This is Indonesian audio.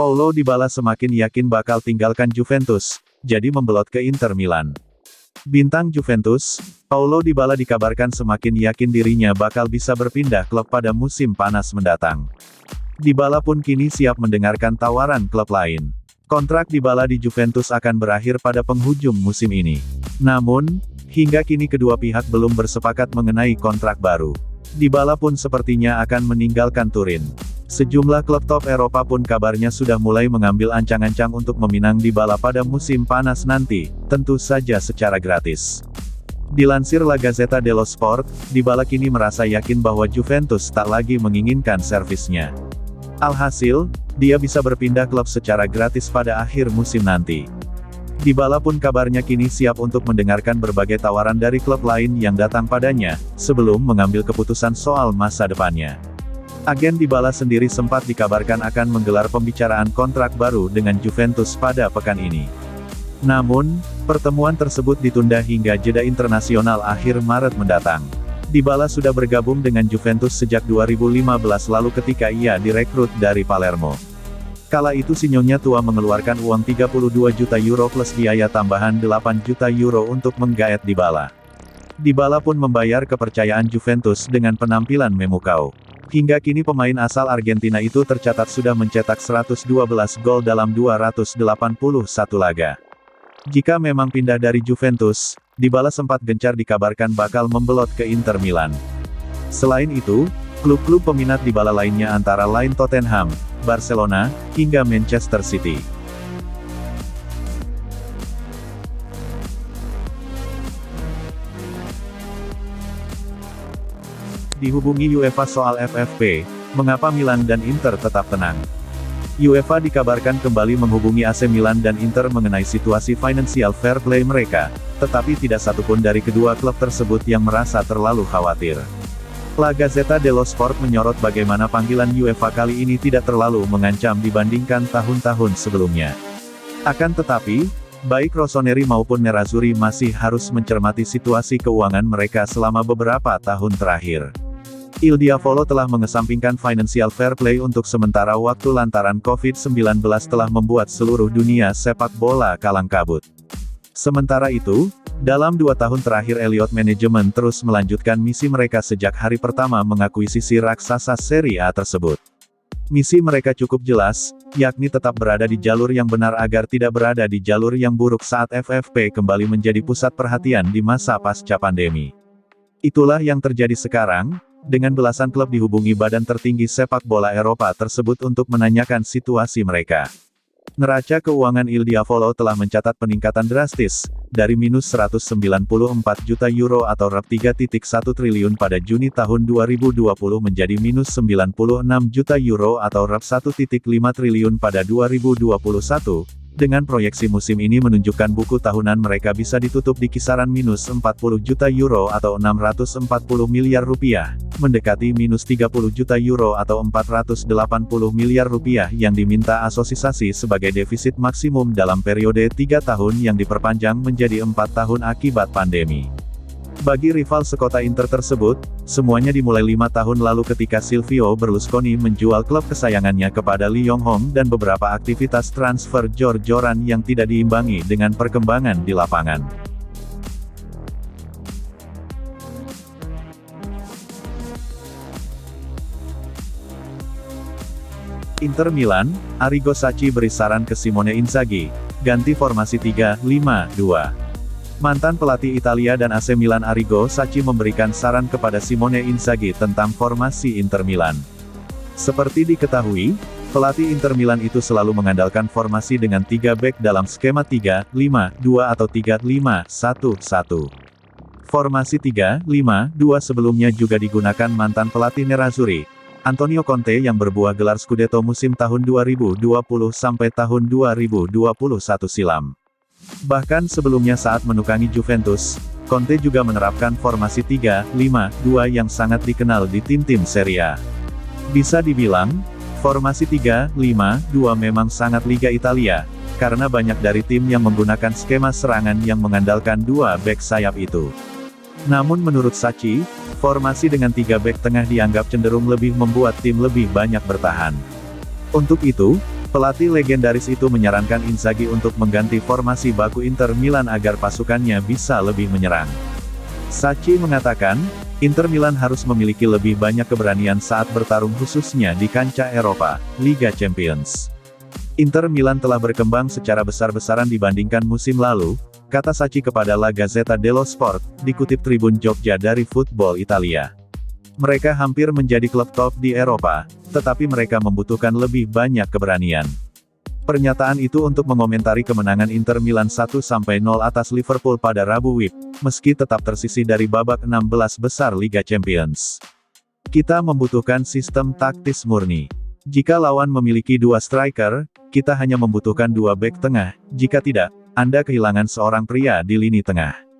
Paulo Dybala semakin yakin bakal tinggalkan Juventus, jadi membelot ke Inter Milan. Bintang Juventus, Paulo Dybala dikabarkan semakin yakin dirinya bakal bisa berpindah klub pada musim panas mendatang. Dybala pun kini siap mendengarkan tawaran klub lain. Kontrak Dybala di Juventus akan berakhir pada penghujung musim ini. Namun, hingga kini kedua pihak belum bersepakat mengenai kontrak baru. Dybala pun sepertinya akan meninggalkan Turin. Sejumlah klub top Eropa pun kabarnya sudah mulai mengambil ancang-ancang untuk meminang Dybala pada musim panas nanti, tentu saja secara gratis. Dilansir La Gazzetta dello Sport, Dybala kini merasa yakin bahwa Juventus tak lagi menginginkan servisnya. Alhasil, dia bisa berpindah klub secara gratis pada akhir musim nanti. Dybala pun kabarnya kini siap untuk mendengarkan berbagai tawaran dari klub lain yang datang padanya, sebelum mengambil keputusan soal masa depannya. Agen Dybala sendiri sempat dikabarkan akan menggelar pembicaraan kontrak baru dengan Juventus pada pekan ini. Namun, pertemuan tersebut ditunda hingga jeda internasional akhir Maret mendatang. Dybala sudah bergabung dengan Juventus sejak 2015 lalu ketika ia direkrut dari Palermo. Kala itu si Nyonya tua mengeluarkan uang 32 juta euro plus biaya tambahan 8 juta euro untuk menggaet Dybala. Dybala pun membayar kepercayaan Juventus dengan penampilan memukau. Hingga kini pemain asal Argentina itu tercatat sudah mencetak 112 gol dalam 281 laga. Jika memang pindah dari Juventus, Dybala sempat gencar dikabarkan bakal membelot ke Inter Milan. Selain itu, klub-klub peminat Dybala lainnya antara lain Tottenham, Barcelona, hingga Manchester City. Dihubungi UEFA soal FFP, mengapa Milan dan Inter tetap tenang? UEFA dikabarkan kembali menghubungi AC Milan dan Inter mengenai situasi financial fair play mereka, tetapi tidak satupun dari kedua klub tersebut yang merasa terlalu khawatir. La Gazzetta dello Sport menyorot bagaimana panggilan UEFA kali ini tidak terlalu mengancam dibandingkan tahun-tahun sebelumnya. Akan tetapi, baik Rossoneri maupun Nerazzurri masih harus mencermati situasi keuangan mereka selama beberapa tahun terakhir. Il Diavolo telah mengesampingkan financial fair play untuk sementara waktu lantaran COVID-19 telah membuat seluruh dunia sepak bola kalang kabut. Sementara itu, dalam 2 tahun terakhir Elliott Management terus melanjutkan misi mereka sejak hari pertama mengakuisisi raksasa Serie A tersebut. Misi mereka cukup jelas, yakni tetap berada di jalur yang benar agar tidak berada di jalur yang buruk saat FFP kembali menjadi pusat perhatian di masa pasca pandemi. Itulah yang terjadi sekarang, dengan belasan klub dihubungi badan tertinggi sepak bola Eropa tersebut untuk menanyakan situasi mereka. Neraca keuangan Il Diavolo telah mencatat peningkatan drastis, dari minus 194 juta euro atau rp 3,1 triliun pada Juni tahun 2020 menjadi minus 96 juta euro atau rp 1,5 triliun pada 2021, dengan proyeksi musim ini menunjukkan buku tahunan mereka bisa ditutup di kisaran minus 40 juta euro atau 640 miliar rupiah, mendekati minus 30 juta euro atau 480 miliar rupiah yang diminta asosiasi sebagai defisit maksimum dalam periode 3 tahun yang diperpanjang menjadi 4 tahun akibat pandemi. Bagi rival sekota Inter tersebut, semuanya dimulai 5 tahun lalu ketika Silvio Berlusconi menjual klub kesayangannya kepada Lee Yong-hong dan beberapa aktivitas transfer jor-joran yang tidak diimbangi dengan perkembangan di lapangan. Inter Milan, Arrigo Sacchi beri saran ke Simone Inzaghi, ganti formasi 3-5-2. Mantan pelatih Italia dan AC Milan Arrigo Sacchi memberikan saran kepada Simone Inzaghi tentang formasi Inter Milan. Seperti diketahui, pelatih Inter Milan itu selalu mengandalkan formasi dengan 3 bek dalam skema 3-5-2 atau 3-5-1-1. Formasi 3-5-2 sebelumnya juga digunakan mantan pelatih Nerazzurri, Antonio Conte yang berbuah gelar Scudetto musim tahun 2020 sampai tahun 2021 silam. Bahkan sebelumnya saat menukangi Juventus, Conte juga menerapkan formasi 3-5-2 yang sangat dikenal di tim-tim Serie A. Bisa dibilang, formasi 3-5-2 memang sangat Liga Italia, karena banyak dari tim yang menggunakan skema serangan yang mengandalkan 2 bek sayap itu. Namun menurut Sacchi, formasi dengan 3 bek tengah dianggap cenderung lebih membuat tim lebih banyak bertahan. Untuk itu, Pelatih legendaris itu menyarankan Inzaghi untuk mengganti formasi baku Inter Milan agar pasukannya bisa lebih menyerang. Sacchi mengatakan, Inter Milan harus memiliki lebih banyak keberanian saat bertarung khususnya di kancah Eropa, Liga Champions. Inter Milan telah berkembang secara besar-besaran dibandingkan musim lalu, kata Sacchi kepada La Gazzetta dello Sport, dikutip Tribun Jogja dari Football Italia. Mereka hampir menjadi klub top di Eropa, tetapi mereka membutuhkan lebih banyak keberanian. Pernyataan itu untuk mengomentari kemenangan Inter Milan 1-0 atas Liverpool pada Rabu WIB, meski tetap tersisih dari babak 16 besar Liga Champions. Kita membutuhkan sistem taktis murni. Jika lawan memiliki 2 striker, kita hanya membutuhkan 2 bek tengah, jika tidak, Anda kehilangan seorang pria di lini tengah.